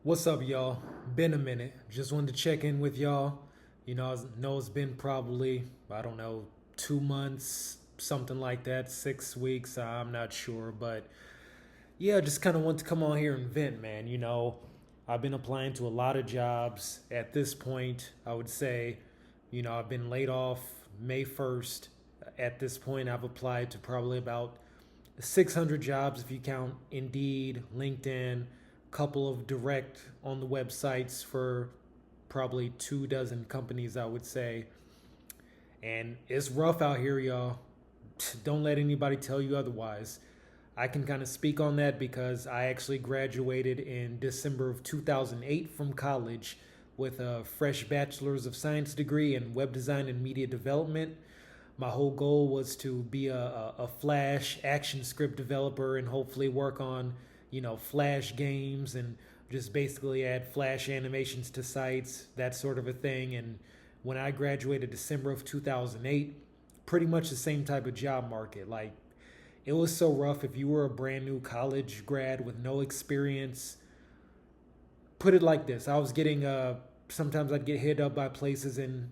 What's up, y'all? Been a minute. Just wanted to check in with y'all. I know it's been probably, I don't know, 2 months, something like that, 6 weeks. I'm not sure. But yeah, just kind of want to come on here and vent, man. I've been applying to a lot of jobs. At this point, I would say, I've been laid off May 1st. At this point, I've applied to probably about 600 jobs if you count Indeed, LinkedIn, couple of direct on the websites for probably 2 dozen companies, I would say. And it's rough out here, y'all. Don't let anybody tell you otherwise. I can kind of speak on that because I actually graduated in December of 2008 from college with a fresh bachelor's of science degree in web design and media development. My whole goal was to be a Flash action script developer and hopefully work on, Flash games and just basically add Flash animations to sites, that sort of a thing. And when I graduated December of 2008, pretty much the same type of job market. Like, it was so rough if you were a brand new college grad with no experience. Put it like this, I was getting sometimes I'd get hit up by places in,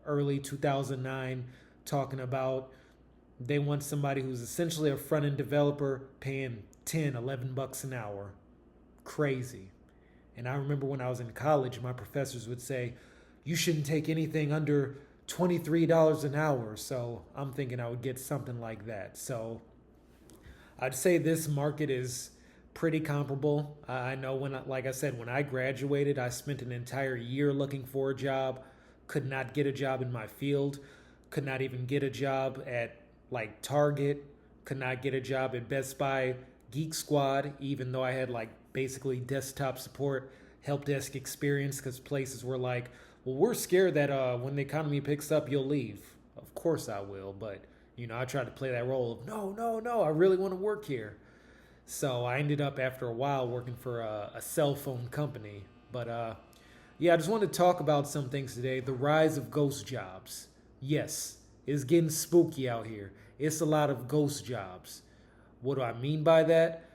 early 2009 talking about they want somebody who's essentially a front end developer paying 10, 11 bucks an hour. Crazy. And I remember when I was in college, my professors would say, you shouldn't take anything under $23 an hour. So I'm thinking I would get something like that. So I'd say this market is pretty comparable. I know like I said, when I graduated, I spent an entire year looking for a job, could not get a job in my field, could not even get a job at like Target, could not get a job at Best Buy, Geek Squad, even though I had like basically desktop support, help desk experience, because places were like, well, we're scared that when the economy picks up, you'll leave. Of course I will, but I tried to play that role of no, no, no, I really want to work here. So I ended up after a while working for a cell phone company. But yeah, I just wanted to talk about some things today. The rise of ghost jobs. Yes, it's getting spooky out here. It's a lot of ghost jobs. What do I mean by that?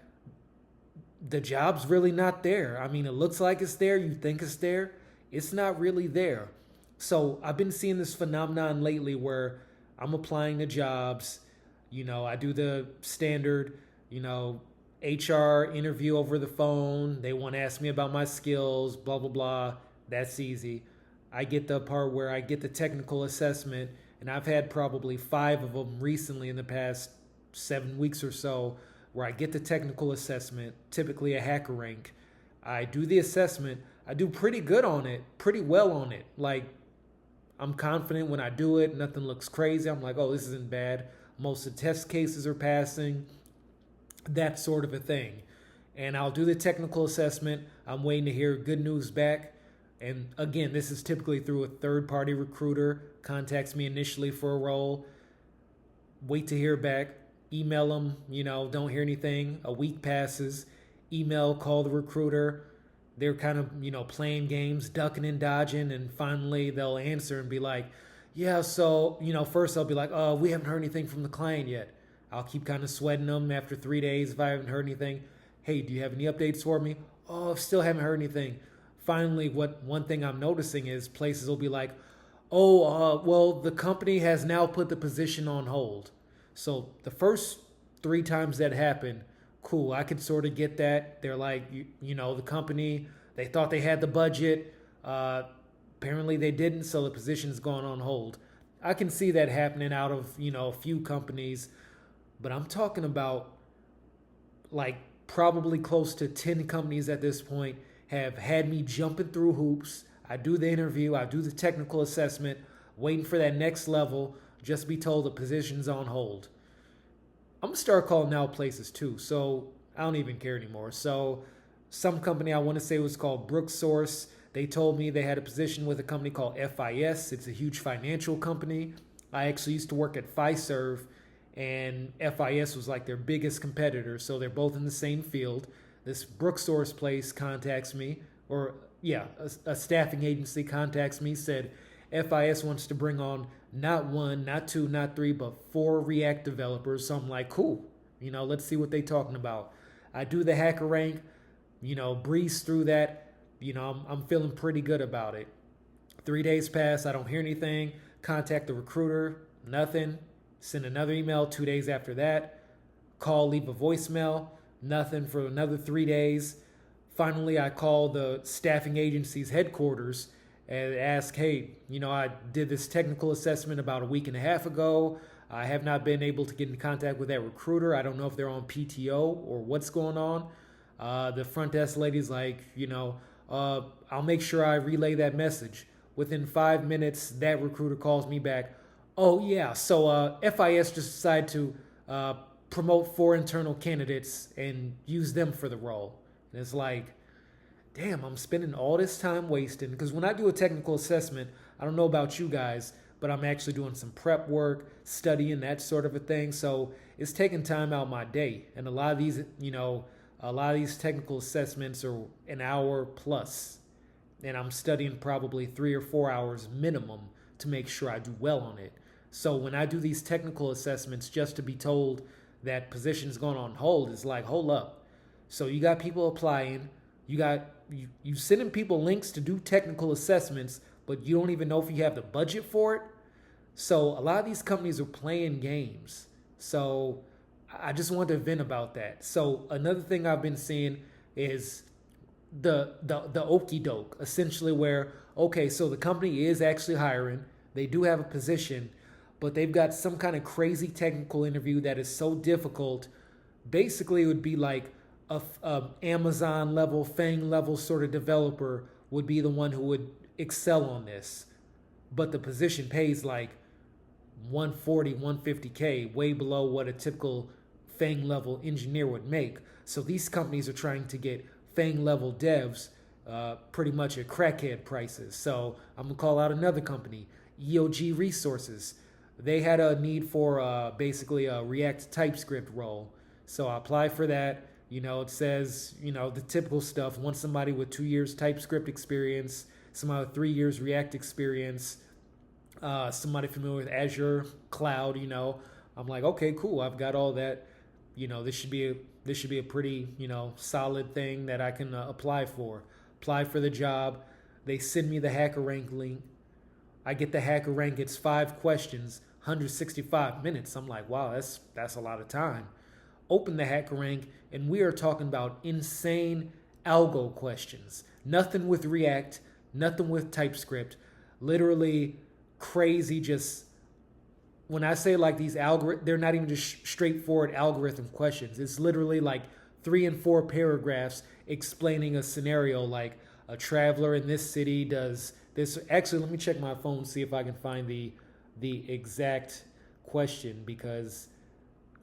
The job's really not there. I mean, it looks like it's there. You think it's there. It's not really there. So I've been seeing this phenomenon lately where I'm applying to jobs. I do the standard, HR interview over the phone. They want to ask me about my skills, blah, blah, blah. That's easy. I get the part where I get the technical assessment, and I've had probably 5 of them recently in the past 7 weeks or so, where I get the technical assessment, typically a hacker rank. I do the assessment. I do pretty good on it, pretty well on it. Like, I'm confident when I do it. Nothing looks crazy. I'm like, oh, this isn't bad. Most of the test cases are passing, that sort of a thing. And I'll do the technical assessment. I'm waiting to hear good news back. And again, this is typically through a third party recruiter, contacts me initially for a role, wait to hear back, email them, don't hear anything. A week passes, email, call the recruiter. They're kind of, playing games, ducking and dodging. And finally they'll answer and be like, yeah, so, first I'll be like, oh, we haven't heard anything from the client yet. I'll keep kind of sweating them after 3 days if I haven't heard anything. Hey, do you have any updates for me? Oh, still haven't heard anything. Finally, one thing I'm noticing is places will be like, oh, well, the company has now put the position on hold. So the first 3 times that happened, cool, I could sort of get that. They're like, the company, they thought they had the budget. Apparently they didn't, so the position's gone on hold. I can see that happening out of, a few companies, but I'm talking about like probably close to 10 companies at this point have had me jumping through hoops. I do the interview, I do the technical assessment, waiting for that next level, just be told the position's on hold. I'm gonna start calling out places too, so I don't even care anymore. So some company I want to say was called Brooksource. They told me they had a position with a company called FIS. It's a huge financial company. I actually used to work at Fiserv, and FIS was like their biggest competitor, so they're both in the same field. This Brooksource place contacts me, or yeah, a staffing agency contacts me, said FIS wants to bring on not one, not two, not three, but 4 React developers. So I'm like, cool, let's see what they talking about. I do the hacker rank, breeze through that. I'm feeling pretty good about it. 3 days pass, I don't hear anything. Contact the recruiter, nothing. Send another email 2 days after that. Call, leave a voicemail, nothing for another 3 days. Finally, I call the staffing agency's headquarters and ask, hey, I did this technical assessment about a week and a half ago. I have not been able to get in contact with that recruiter. I don't know if they're on PTO or what's going on. The front desk lady's like, I'll make sure I relay that message. Within 5 minutes, that recruiter calls me back. Oh, yeah, so FIS just decided to promote 4 internal candidates and use them for the role. And it's like, damn, I'm spending all this time wasting. Because when I do a technical assessment, I don't know about you guys, but I'm actually doing some prep work, studying, that sort of a thing. So it's taking time out of my day. And a lot of these technical assessments are an hour plus. And I'm studying probably 3 or 4 hours minimum to make sure I do well on it. So when I do these technical assessments just to be told that position's going on hold, it's like, hold up. So you got people applying, you sending people links to do technical assessments, but you don't even know if you have the budget for it. So a lot of these companies are playing games. So I just wanted to vent about that. So another thing I've been seeing is the okey doke, essentially, where, okay, so the company is actually hiring, they do have a position, but they've got some kind of crazy technical interview that is so difficult. Basically, it would be like a Amazon level, Fang level sort of developer would be the one who would excel on this, but the position pays like 140, 150K, way below what a typical Fang level engineer would make. So these companies are trying to get Fang level devs pretty much at crackhead prices. So I'm gonna call out another company, EOG Resources. They had a need for basically a React TypeScript role. So I applied for that. It says, the typical stuff. Want somebody with 2 years TypeScript experience, somebody with 3 years React experience, somebody familiar with Azure Cloud. I'm like, okay, cool. I've got all that. This should be a pretty, solid thing that I can apply for. Apply for the job. They send me the HackerRank link. I get the HackerRank. It's 5 questions, 165 minutes. I'm like, wow, that's a lot of time. Open the HackerRank, and we are talking about insane algo questions. Nothing with React, nothing with TypeScript. Literally crazy. Just when I say like these they're not even just straightforward algorithm questions. It's literally like 3 and 4 paragraphs explaining a scenario, like a traveler in this city does this. Actually, let me check my phone, see if I can find the exact question, because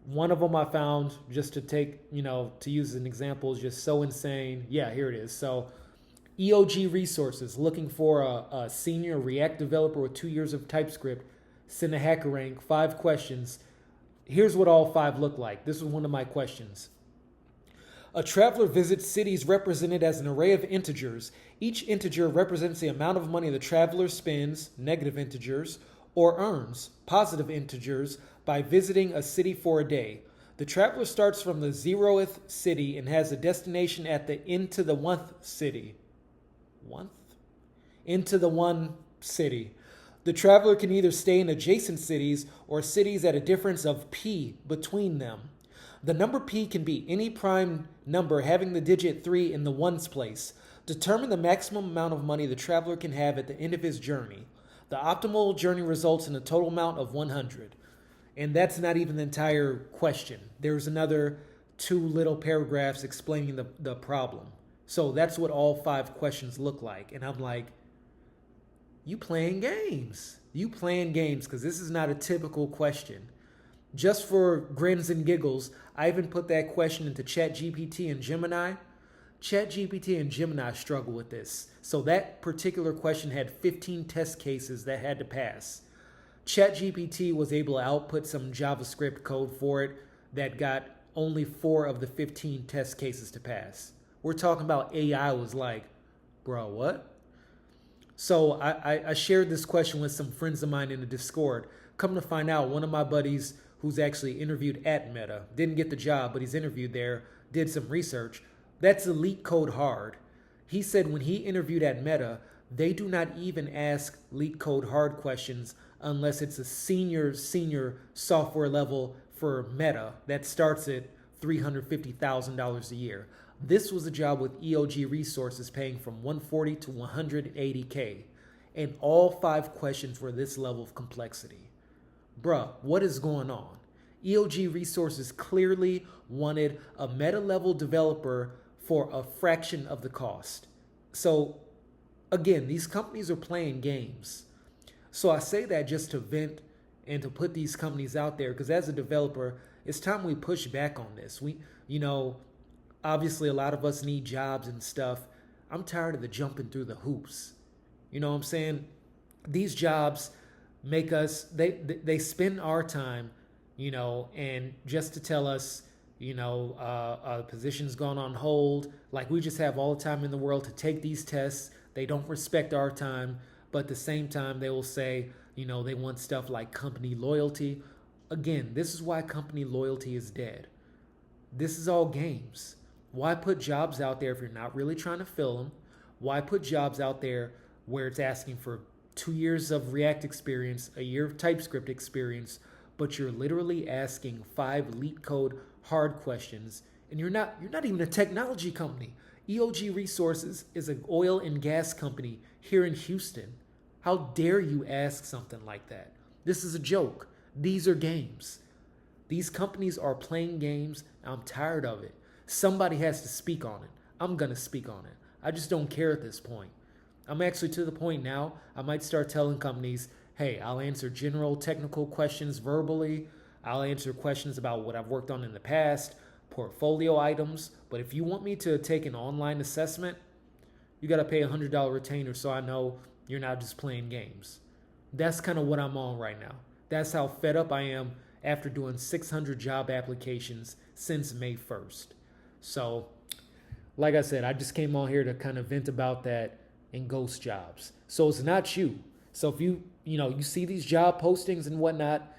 one of them I found, just to take, to use as an example, is just so insane. Yeah, here it is. So EOG Resources, looking for a senior React developer with 2 years of TypeScript. Send a HackerRank, 5 questions. Here's what all 5 look like. This was one of my questions. A traveler visits cities represented as an array of integers. Each integer represents the amount of money the traveler spends, negative integers, or earns, positive integers, by visiting a city for a day. The traveler starts from the 0th city and has a destination at the into the 1th city. Into the 1 city. The traveler can either stay in adjacent cities or cities at a difference of p between them. The number p can be any prime number having the digit 3 in the ones place. Determine the maximum amount of money the traveler can have at the end of his journey. The optimal journey results in a total amount of 100. And that's not even the entire question. There's another 2 little paragraphs explaining the problem. So that's what all 5 questions look like. And I'm like, you playing games. You playing games, because this is not a typical question. Just for grins and giggles, I even put that question into ChatGPT and Gemini. ChatGPT and Gemini struggle with this. So that particular question had 15 test cases that had to pass. ChatGPT was able to output some JavaScript code for it that got only 4 of the 15 test cases to pass. We're talking about AI was like, bro, what? So I shared this question with some friends of mine in the Discord. Come to find out, one of my buddies who's actually interviewed at Meta, didn't get the job, but he's interviewed there, did some research. That's elite code hard. He said when he interviewed at Meta, they do not even ask leak code hard questions unless it's a senior software level for Meta that starts at $350,000 a year. This was a job with EOG Resources paying from 140 to 180K, and all 5 questions were this level of complexity. Bruh, what is going on? EOG Resources clearly wanted a meta level developer for a fraction of the cost. So, again, these companies are playing games. So, I say that just to vent and to put these companies out there because as a developer, it's time we push back on this. Obviously, a lot of us need jobs and stuff. I'm tired of the jumping through the hoops. You know what I'm saying? These jobs make us, they spend our time, and just to tell us, position's gone on hold. Like we just have all the time in the world to take these tests. They don't respect our time, but at the same time, they will say, they want stuff like company loyalty. Again, this is why company loyalty is dead. This is all games. Why put jobs out there if you're not really trying to fill them? Why put jobs out there where it's asking for 2 years of React experience, a year of TypeScript experience, but you're literally asking 5 leak code hard questions, and you're not even a technology company. EOG Resources is an oil and gas company here in Houston. How dare you ask something like that? This is a joke. These are games. These companies are playing games. I'm tired of it. Somebody has to speak on it. I'm going to speak on it. I just don't care at this point. I'm actually to the point now, I might start telling companies, hey, I'll answer general technical questions verbally. I'll answer questions about what I've worked on in the past, portfolio items. But if you want me to take an online assessment, you got to pay a $100 retainer so I know you're not just playing games. That's kind of what I'm on right now. That's how fed up I am after doing 600 job applications since May 1st. So, like I said, I just came on here to kind of vent about that and ghost jobs. So it's not you. So if you see these job postings and whatnot,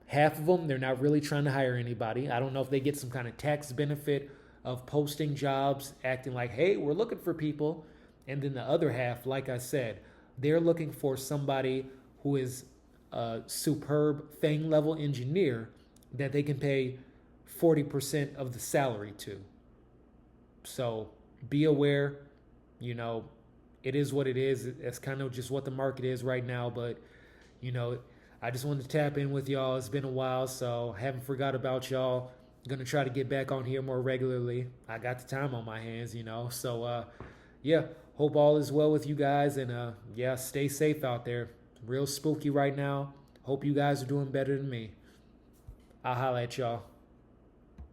half of them, they're not really trying to hire anybody. I don't know if they get some kind of tax benefit of posting jobs, acting like, hey, we're looking for people. And then the other half, like I said, they're looking for somebody who is a superb thing level engineer that they can pay 40% of the salary to. So be aware, it is what it is. It's kind of just what the market is right now. But, I just wanted to tap in with y'all. It's been a while, so I haven't forgot about y'all. I'm going to try to get back on here more regularly. I got the time on my hands, So, hope all is well with you guys. And, stay safe out there. Real spooky right now. Hope you guys are doing better than me. I'll holla at y'all.